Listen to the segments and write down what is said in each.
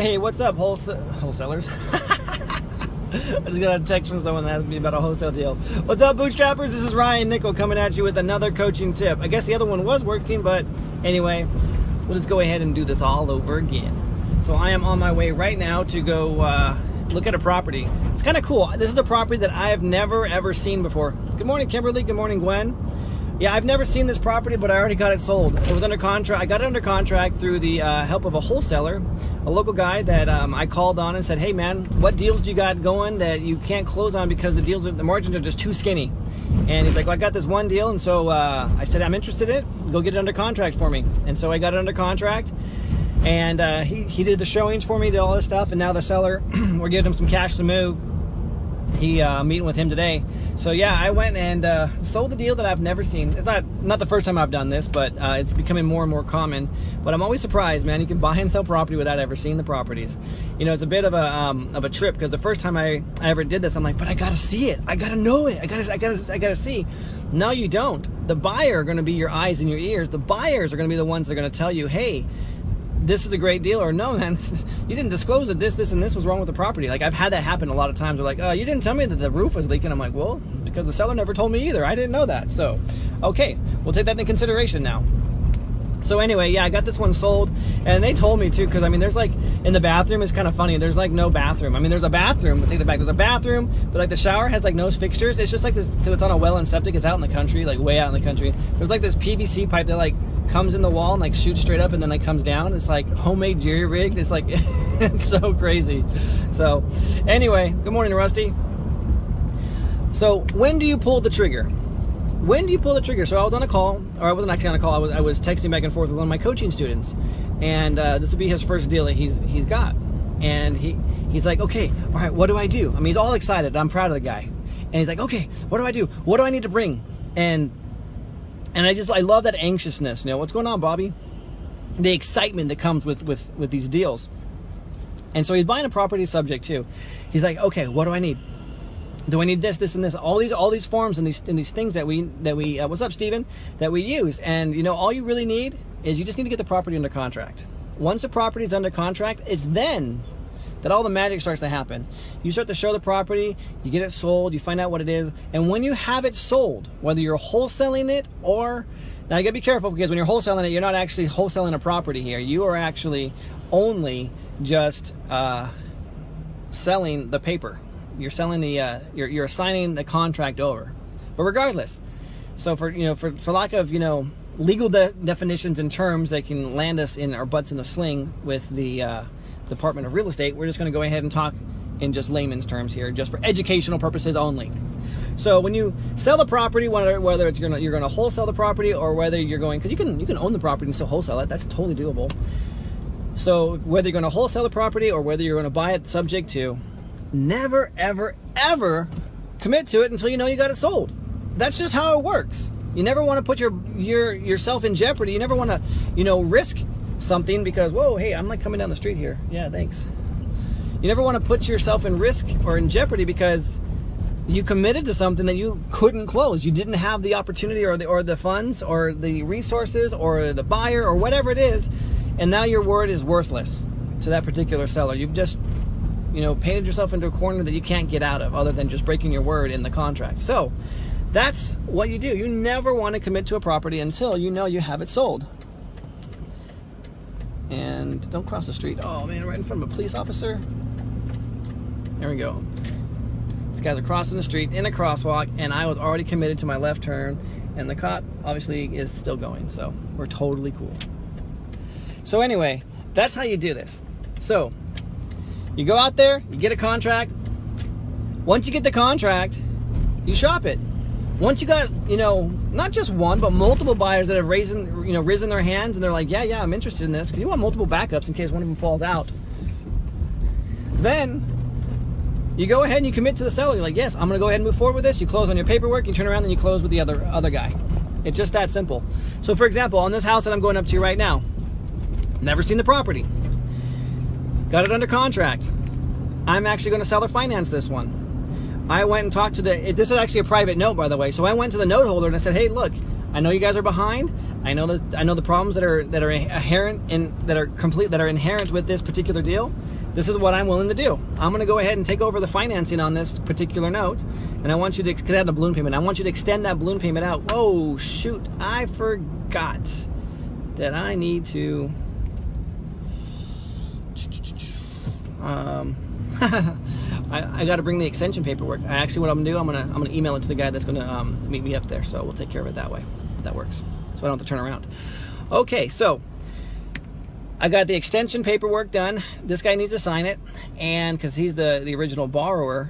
Hey, what's up, wholesalers? I just got a text from someone asking me about a wholesale deal. What's up, bootstrappers? This is Ryan Nickel coming at you with another coaching tip. I guess the other one was working, but anyway, we'll just go ahead and do this all over again. So I am on my way right now to go look at a property. It's kind of cool. This is a property that I have never ever seen before. Good morning, Kimberly. Good morning, Gwen. Yeah, I've never seen this property, but I already got it sold. It was under contract. I got it under contract through the help of a wholesaler, a local guy that I called on and said, "Hey, man, what deals do you got going that you can't close on because the margins are just too skinny?" And he's like, "Well, I got this one deal," and so I said, "I'm interested in it. Go get it under contract for me." And so I got it under contract, and he did the showings for me, did all this stuff, and now the seller, we're giving him some cash to move. I'm meeting with him today. So yeah, I went and sold the deal that I've never seen. It's not the first time I've done this, but it's becoming more and more common. But I'm always surprised, man. You can buy and sell property without ever seeing the properties. You know, it's a bit of a trip, because the first time I ever did this, I'm like, but I gotta see it. I gotta know it. I gotta see. No, you don't. The buyer are going to be your eyes and your ears. The buyers are going to be the ones that are going to tell you, hey, this is a great deal, or no, man, you didn't disclose that this and this was wrong with the property. Like, I've had that happen a lot of times. They're like, "Oh, you didn't tell me that the roof was leaking." I'm like, "Well, because the seller never told me either. I didn't know that." So, okay, we'll take that into consideration now. So anyway, yeah, I got this one sold, and they told me too, because I mean, there's like, in the bathroom, it's kind of funny, there's like no bathroom. I mean, there's a bathroom, but take that back, there's a bathroom, but like the shower has like no fixtures. It's just like this, because it's on a well and septic, it's out in the country, like way out in the country. There's like this PVC pipe that like comes in the wall and like shoots straight up and then like comes down. It's like homemade jerry rigged. It's like, it's so crazy. So anyway, good morning, Rusty. So when do you pull the trigger? When do you pull the trigger? So I was on a call, or I wasn't actually on a call, I was texting back and forth with one of my coaching students, and this would be his first deal that he's got, and he's like, "Okay, all right, what do I do?" I mean, he's all excited. I'm proud of the guy, and he's like, "Okay, what do I do? What do I need to bring?" And I love that anxiousness. You know, what's going on, Bobby? The excitement that comes with these deals. And so he's buying a property subject too. He's like, "Okay, what do I need? Do I need this, and this? All these forms and these things that we what's up, Steven? That we use." And you know, all you really need is you just need to get the property under contract. Once the property is under contract, it's then that all the magic starts to happen. You start to show the property, you get it sold, you find out what it is, and when you have it sold, whether you're wholesaling it or, now you gotta be careful, because when you're wholesaling it, you're not actually wholesaling a property here. You are actually only just selling the paper. You're selling the you're assigning the contract over. But regardless, so for lack of legal definitions and terms that can land us in our butts in a sling with the Department of Real Estate, we're just going to go ahead and talk in just layman's terms here, just for educational purposes only. So when you sell the property, whether it's you're going to wholesale the property, or whether you're going, because you can own the property and still wholesale it, that's totally doable. So whether you're going to wholesale the property or whether you're going to buy it subject to, never ever ever commit to it until you know you got it sold. That's just how it works. You never want to put yourself in jeopardy. You never want to risk something because, whoa, hey, I'm like coming down the street here. Yeah, thanks. You never want to put yourself in risk or in jeopardy because you committed to something that you couldn't close. You didn't have the opportunity or the funds or the resources or the buyer or whatever it is, and now your word is worthless to that particular seller. You've just painted yourself into a corner that you can't get out of, other than just breaking your word in the contract. So that's what you do. You never want to commit to a property until you know you have it sold. And don't cross the street. Oh man, right in front of a police officer. There we go. These guys are crossing the street in a crosswalk, and I was already committed to my left turn, and the cop obviously is still going, so we're totally cool. So anyway, that's how you do this. So you go out there, you get a contract. Once you get the contract, you shop it. Once you got, not just one, but multiple buyers that have risen their hands, and they're like, yeah, I'm interested in this, because you want multiple backups in case one of them falls out. Then you go ahead and you commit to the seller. You're like, yes, I'm going to go ahead and move forward with this. You close on your paperwork, you turn around, and you close with the other guy. It's just that simple. So for example, on this house that I'm going up to right now, never seen the property. Got it under contract. I'm actually going to seller finance this one. I went and talked to this is actually a private note, by the way. So I went to the note holder and I said, "Hey, look, I know you guys are behind. I know the problems that are inherent with this particular deal. This is what I'm willing to do. I'm going to go ahead and take over the financing on this particular note, and I want you to extend a balloon payment. I want you to extend that balloon payment out. Whoa, shoot! I forgot that I need to. I got to bring the extension paperwork. Actually, what I'm gonna do, I'm gonna email it to the guy that's gonna meet me up there. So we'll take care of it that way. That works. So I don't have to turn around. Okay, so I got the extension paperwork done. This guy needs to sign it, and because he's the original borrower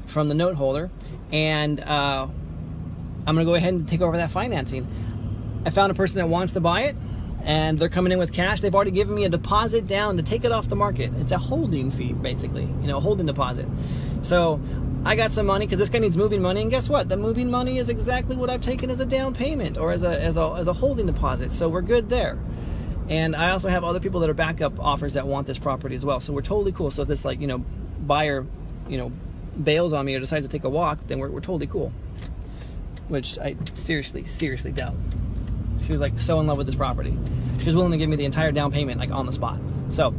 from the note holder, and I'm gonna go ahead and take over that financing. I found a person that wants to buy it, and they're coming in with cash. They've already given me a deposit down to take it off the market. It's a holding fee, basically, a holding deposit. So I got some money because this guy needs moving money, and guess what? The moving money is exactly what I've taken as a down payment or as a holding deposit. So we're good there. And I also have other people that are backup offers that want this property as well. So we're totally cool. So if this buyer, bails on me or decides to take a walk, then we're totally cool. Which I seriously doubt. She was so in love with this property. She was willing to give me the entire down payment on the spot. So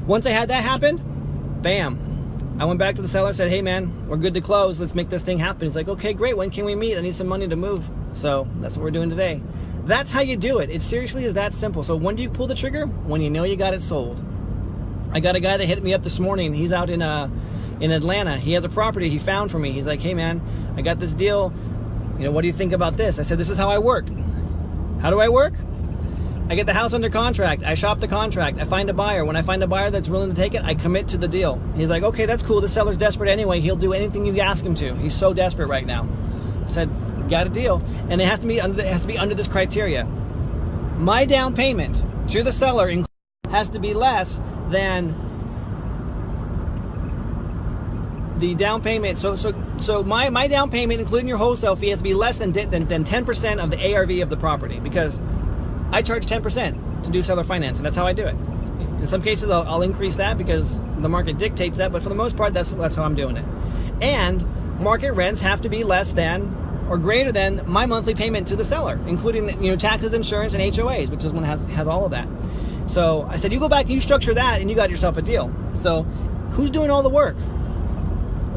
once I had that happen, bam. I went back to the seller and said, hey man, we're good to close. Let's make this thing happen. He's like, okay, great. When can we meet? I need some money to move. So that's what we're doing today. That's how you do it. It seriously is that simple. So when do you pull the trigger? When you know you got it sold. I got a guy that hit me up this morning. He's out in Atlanta. He has a property he found for me. He's like, hey man, I got this deal. What do you think about this? I said, this is how I work. How do I work? I get the house under contract. I shop the contract. I find a buyer. When I find a buyer that's willing to take it, I commit to the deal. He's like, okay, that's cool. The seller's desperate anyway. He'll do anything you ask him to. He's so desperate right now. I said, got a deal. And it has to be under this criteria. My down payment to the seller has to be less than the down payment. So my down payment, including your wholesale fee, has to be less than 10% of the ARV of the property, because I charge 10% to do seller finance, and that's how I do it. In some cases, I'll increase that because the market dictates that, but for the most part, that's how I'm doing it. And market rents have to be less than or greater than my monthly payment to the seller, including taxes, insurance, and HOAs, which is one has all of that. So I said, you go back and you structure that, and you got yourself a deal. So who's doing all the work?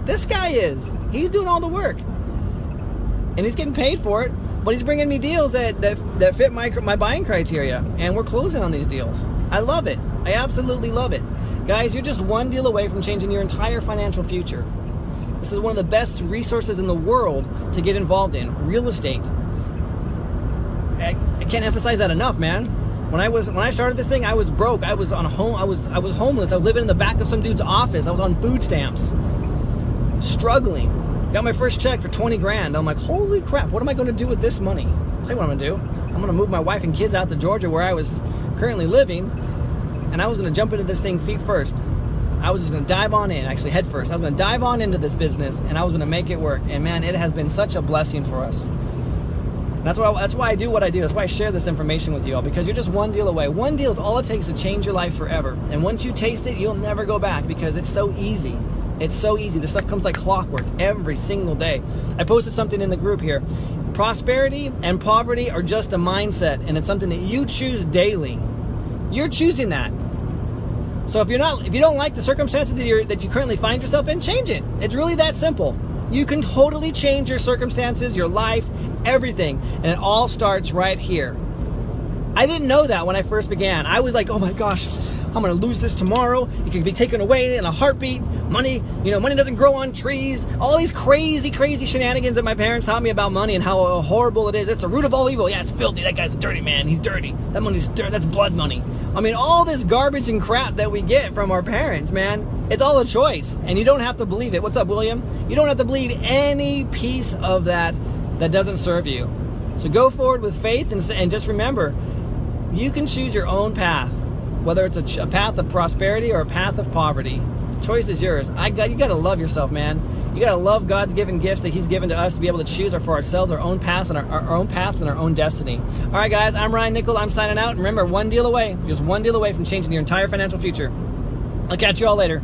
This guy is. He's doing all the work, and he's getting paid for it. But he's bringing me deals that fit my buying criteria, and we're closing on these deals. I love it. I absolutely love it. Guys, you're just one deal away from changing your entire financial future. This is one of the best resources in the world to get involved in, real estate. I can't emphasize that enough, man. When I started this thing, I was broke. I was homeless. I was living in the back of some dude's office. I was on food stamps, struggling. Got my first check for 20 grand. I'm like, holy crap, what am I going to do with this money? I'll tell you what I'm going to do. I'm going to move my wife and kids out to Georgia, where I was currently living, and I was going to jump into this thing feet first. I was just going to dive on in, actually head first. I was going to dive on into this business, and I was going to make it work. And man, it has been such a blessing for us. And that's why I do what I do. That's why I share this information with you all, because you're just one deal away. One deal is all it takes to change your life forever. And once you taste it, you'll never go back, because it's so easy. It's so easy. This stuff comes like clockwork every single day. I posted something in the group here. Prosperity and poverty are just a mindset, and it's something that you choose daily. You're choosing that. So if you don't like the circumstances that you currently find yourself in, change it. It's really that simple. You can totally change your circumstances, your life, everything, and it all starts right here. I didn't know that when I first began. I was like, oh my gosh, I'm going to lose this tomorrow. It can be taken away in a heartbeat. Money doesn't grow on trees. All these crazy shenanigans that my parents taught me about money and how horrible it is. It's the root of all evil. Yeah, it's filthy. That guy's a dirty man. He's dirty. That money's dirty. That's blood money. I mean, all this garbage and crap that we get from our parents, man, it's all a choice. And you don't have to believe it. What's up, William? You don't have to believe any piece of that doesn't serve you. So go forward with faith, and just remember, you can choose your own path, whether it's a path of prosperity or a path of poverty. The choice is yours. You got to love yourself, man. You got to love God's given gifts that He's given to us to be able to choose for ourselves, our own paths and our own paths and our own destiny. All right, guys, I'm Ryan Nickel. I'm signing out. And remember, one deal away, just one deal away from changing your entire financial future. I'll catch you all later.